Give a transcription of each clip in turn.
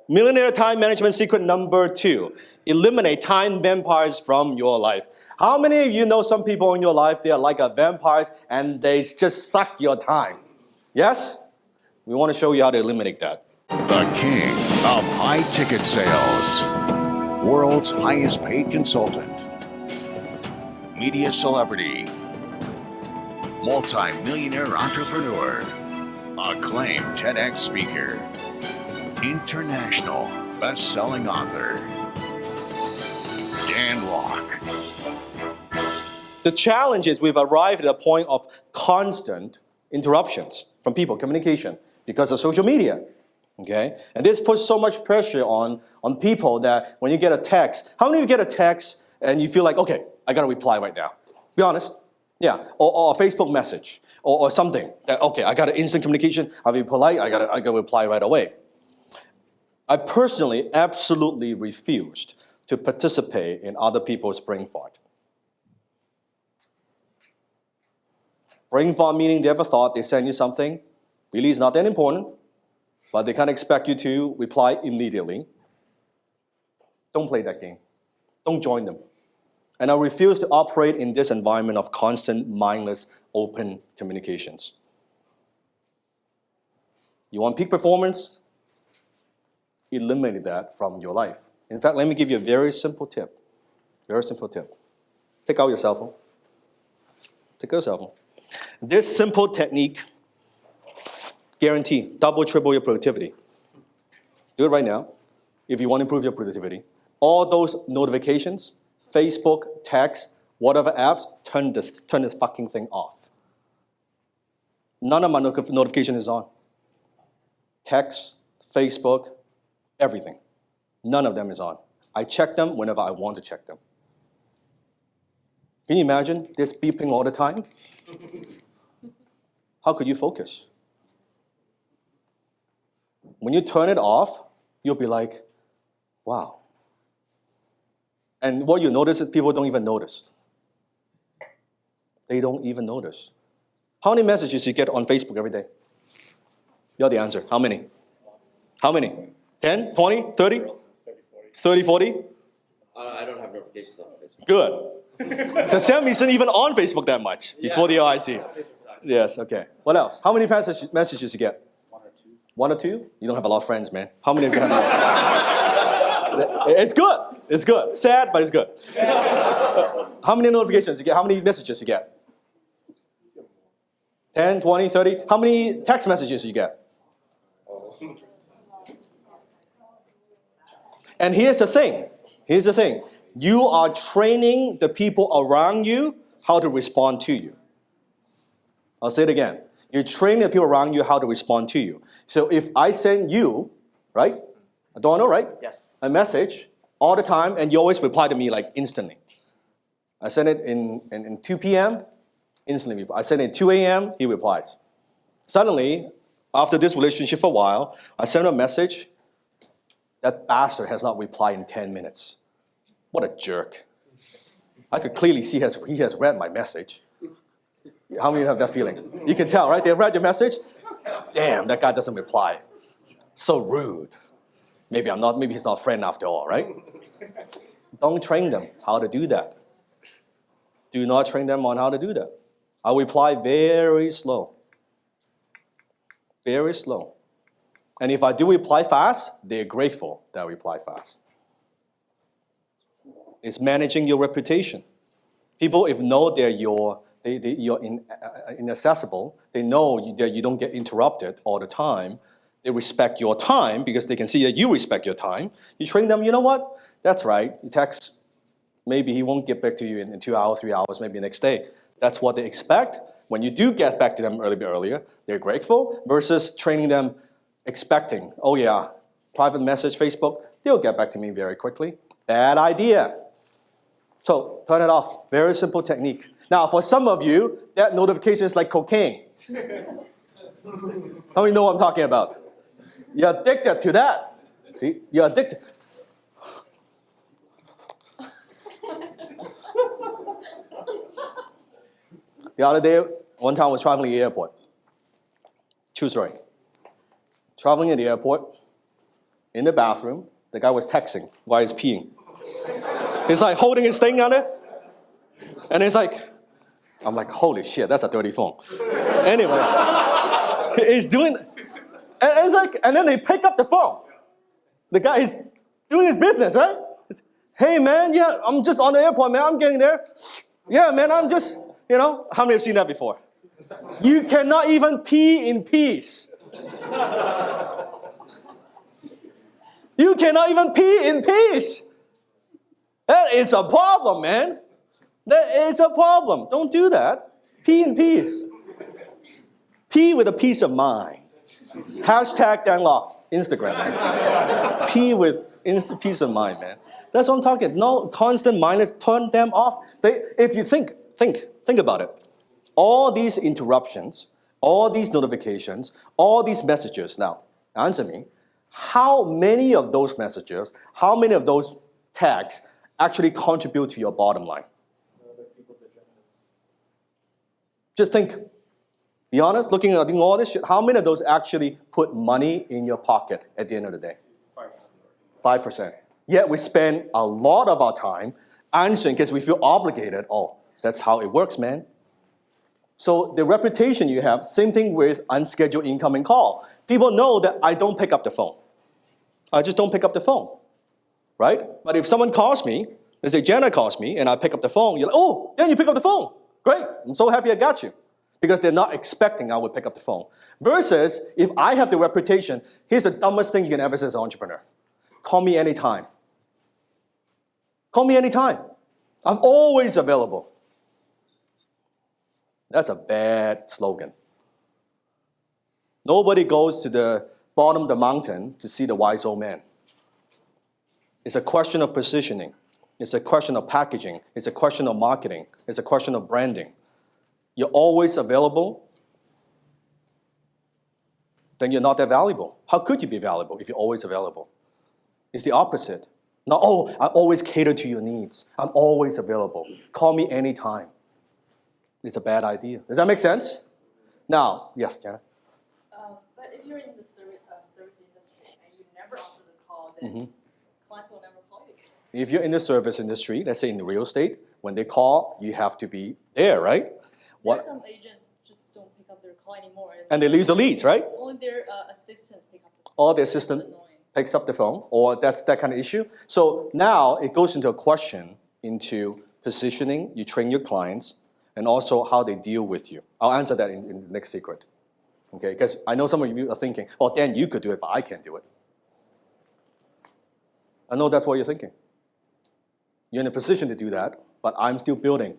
Millionaire time management secret number 2. Eliminate time vampires from your life. How many of you know some people in your life, they are like a vampires and they just suck your time? Yes? We want to show you how to eliminate that. The king of high ticket sales. World's highest paid consultant. Media celebrity. Multi-millionaire entrepreneur. Acclaimed TEDx speaker. International best-selling author. Dan Lok. The challenge is we've arrived at a point of constant interruptions from people, communication, because of social media. Okay? And this puts so much pressure on people that when you get a text, how many of you get a text and you feel like, okay, I gotta reply right now? Be honest. Yeah. Or a Facebook message or something. That, okay, I got an instant communication, I'll be polite, I gotta reply right away. I personally absolutely refused to participate in other people's brain fart. Brain fart meaning they ever thought they send you something, really it's not that important, but they can't expect you to reply immediately. Don't play that game. Don't join them. And I refuse to operate in this environment of constant, mindless, open communications. You want peak performance? Eliminate that from your life. In fact, let me give you a very simple tip. Very simple tip. Take out your cell phone. Take out your cell phone. This simple technique guarantee double, triple your productivity. Do it right now if you want to improve your productivity. All those notifications, Facebook, text, whatever apps, turn this fucking thing off. None of my notification is on. Text, Facebook, everything. None of them is on. I check them whenever I want to check them. Can you imagine this beeping all the time? How could you focus? When you turn it off, you'll be like, wow. And what you notice is people don't even notice. They don't even notice. How many messages do you get on Facebook every day? You're the answer. How many? How many? 10, 20, 30? 30, 40? I don't have notifications on Facebook. Good. So Sam isn't even on Facebook that much before the OIC. Yes, okay. What else? How many messages you get? One or two? You don't have a lot of friends, man. How many of you have? It's good. It's good. Sad, but it's good. How many notifications you get? How many messages you get? 10, 20, 30? How many text messages you get? And here's the thing. Here's the thing. You are training the people around you how to respond to you. I'll say it again. You're training the people around you how to respond to you. So if I send you, right? Adorno, right? Yes. A message all the time, and you always reply to me like instantly. I send it in 2 p.m., instantly. I send it at 2 a.m., he replies. Suddenly, after this relationship for a while, I send him a message. That bastard has not replied in 10 minutes. What a jerk. I could clearly see he has read my message. How many of you have that feeling? You can tell, right? They read your message. Damn, that guy doesn't reply. So rude. Maybe he's not a friend after all, right? Don't train them how to do that. Do not train them on how to do that. I reply very slow. Very slow. And if I do reply fast, they're grateful that I reply fast. It's managing your reputation. People, if know you're inaccessible, they know that you don't get interrupted all the time. They respect your time because they can see that you respect your time. You train them, you know what? That's right. You text, maybe he won't get back to you in 2 hours, 3 hours, maybe the next day. That's what they expect. When you do get back to them a little bit earlier, they're grateful versus training them expecting, oh yeah, private message, Facebook, they'll get back to me very quickly. Bad idea. So turn it off. Very simple technique. Now, for some of you, that notification is like cocaine. How many know what I'm talking about? You're addicted to that. See, you're addicted. The other day, one time I was traveling in the airport. True story. Traveling in the airport, in the bathroom. The guy was texting while he's peeing. He's like holding his thing on it. And it's like, I'm like, holy shit, that's a dirty phone. Anyway, he's doing, and it's like, and then they pick up the phone. The guy is doing his business, right? Hey man, yeah, I'm just on the airport, man, I'm getting there. Yeah, man, I'm just, how many have seen that before? You cannot even pee in peace. You cannot even pee in peace. That is a problem, man. That is a problem. Don't do that. Pee in peace. Pee with a peace of mind. Hashtag Dan Lok, Instagram, man. Pee with peace of mind, man. That's what I'm talking. No constant mindless, turn them off. If you think about it. All these interruptions, all these notifications, all these messages. Now, answer me. How many of those messages, how many of those tags actually contribute to your bottom line? Just think. Be honest, looking at all this shit, how many of those actually put money in your pocket at the end of the day? 5%. Yet we spend a lot of our time answering because we feel obligated. Oh, that's how it works, man. So the reputation you have, same thing with unscheduled incoming call. People know that I don't pick up the phone. I just don't pick up the phone, right? But if someone calls me, let's say Jenna calls me, and I pick up the phone, you're like, oh, then you pick up the phone. Great, I'm so happy I got you. Because they're not expecting I would pick up the phone. Versus, if I have the reputation, here's the dumbest thing you can ever say as an entrepreneur. Call me anytime. Call me anytime. I'm always available. That's a bad slogan. Nobody goes to the bottom of the mountain to see the wise old man. It's a question of positioning. It's a question of packaging. It's a question of marketing. It's a question of branding. You're always available, then you're not that valuable. How could you be valuable if you're always available? It's the opposite. Now, I always cater to your needs. I'm always available. Call me anytime. It's a bad idea. Does that make sense? Now, yes, Jenna? But if you're in the service industry and you never answer the call, then clients will never call you. If you're in the service industry, let's say in the real estate, when they call, you have to be there, right? What? Some agents just don't pick up their call anymore. And they lose the leads, right? Only their assistants pick up the call. Or the assistant picks up the phone, or that's that kind of issue. So now it goes into a question into positioning, you train your clients, and also how they deal with you. I'll answer that in the next secret. Okay, because I know some of you are thinking, oh, Dan, you could do it, but I can't do it. I know that's what you're thinking. You're in a position to do that, but I'm still building.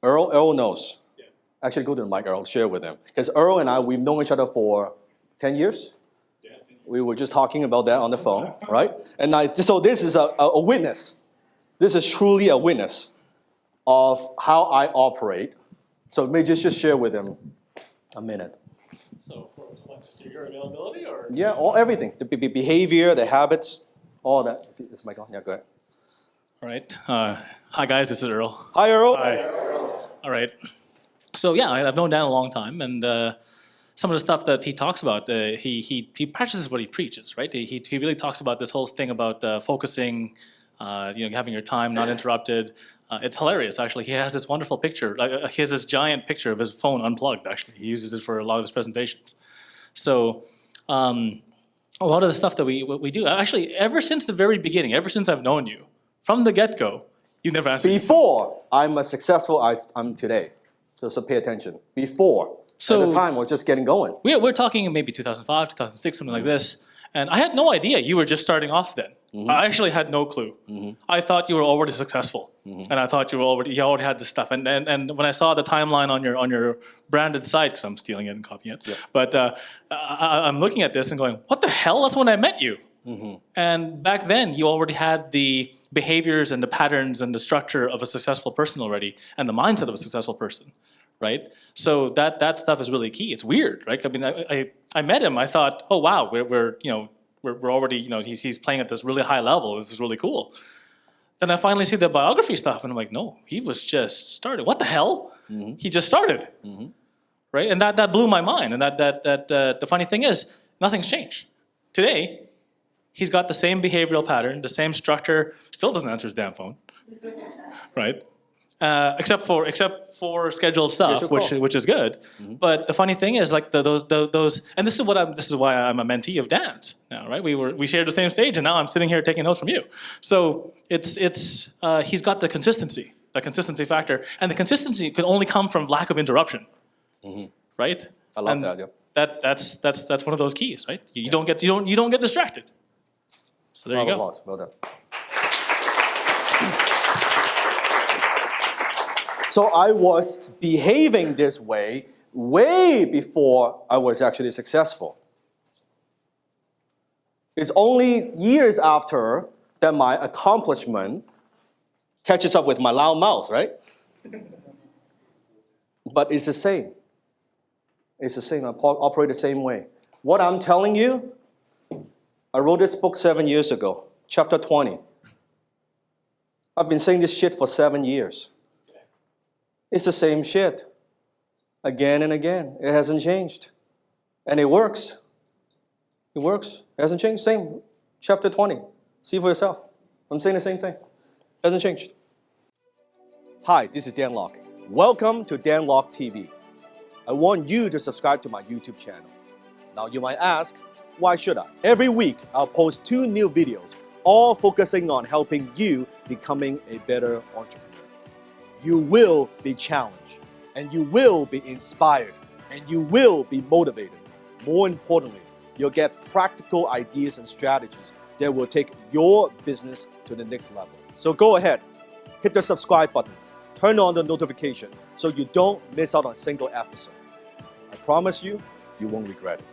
Earl knows. Yeah. Actually, go to the mic, Earl, share with them. Because Earl and I, we've known each other for 10 years. Yeah. We were just talking about that on the phone, right? And so this is a witness. This is truly a witness of how I operate. So maybe just share with them a minute. So for what, just your availability or? Yeah, everything. The behavior, the habits, all that. Is my mic on? Yeah, go ahead. All right. Hi guys, this is Earl. Hi, Earl. Hi. All right. So yeah, I've known Dan a long time, and some of the stuff that he talks about, he practices what he preaches, right? He really talks about this whole thing about focusing, having your time not interrupted. It's hilarious, actually. He has this wonderful picture. He has this giant picture of his phone unplugged. Actually, he uses it for a lot of his presentations. So a lot of the stuff that we do, actually, ever since the very beginning, ever since I've known you, from the get-go, you've never answered. Before I'm as successful as I'm today. So pay attention. Before. So at the time, we're just getting going. We're talking maybe 2005, 2006, something like this. And I had no idea you were just starting off then. I actually had no clue. I thought you were already successful. And I thought you already had this stuff. And when I saw the timeline on your branded site, because I'm stealing it and copying it, but I'm looking at this and going, what the hell? That's when I met you. And back then, you already had the behaviors and the patterns and the structure of a successful person already, and the mindset of a successful person, right? So that stuff is really key. It's weird, right? I mean, I met him. I thought, oh wow, we're already, he's playing at this really high level. This is really cool. Then I finally see the biography stuff, and I'm like, no, he was just started. What the hell? He just started, right? And that blew my mind. And that the funny thing is, nothing's changed. Today, He's got the same behavioral pattern, the same structure, still doesn't answer his damn phone, right? Except for scheduled stuff, Scheduled which is good. But the funny thing is, like those, and this is why I'm a mentee of Dan's now, right? We shared the same stage, and now I'm sitting here taking notes from you. So it's he's got the consistency factor, and the consistency can only come from lack of interruption, right? I love And that. Yeah. That's one of those keys, right? You don't get distracted. So there you go. Well done. So I was behaving this way before I was actually successful. It's only years after that my accomplishment catches up with my loud mouth, right? But it's the same. It's the same. I operate the same way. What I'm telling you, I wrote this book 7 years ago, chapter 20. I've been saying this shit for 7 years. It's the same shit. Again and again. It hasn't changed. And it works. It works. It hasn't changed. Same. Chapter 20. See for yourself. I'm saying the same thing. It hasn't changed. Hi, this is Dan Lok. Welcome to Dan Lok TV. I want you to subscribe to my YouTube channel. Now you might ask, why should I? Every week, I'll post 2 new videos, all focusing on helping you becoming a better entrepreneur. You will be challenged, and you will be inspired, and you will be motivated. More importantly, you'll get practical ideas and strategies that will take your business to the next level. So go ahead, hit the subscribe button, turn on the notification so you don't miss out on a single episode. I promise you, you won't regret it.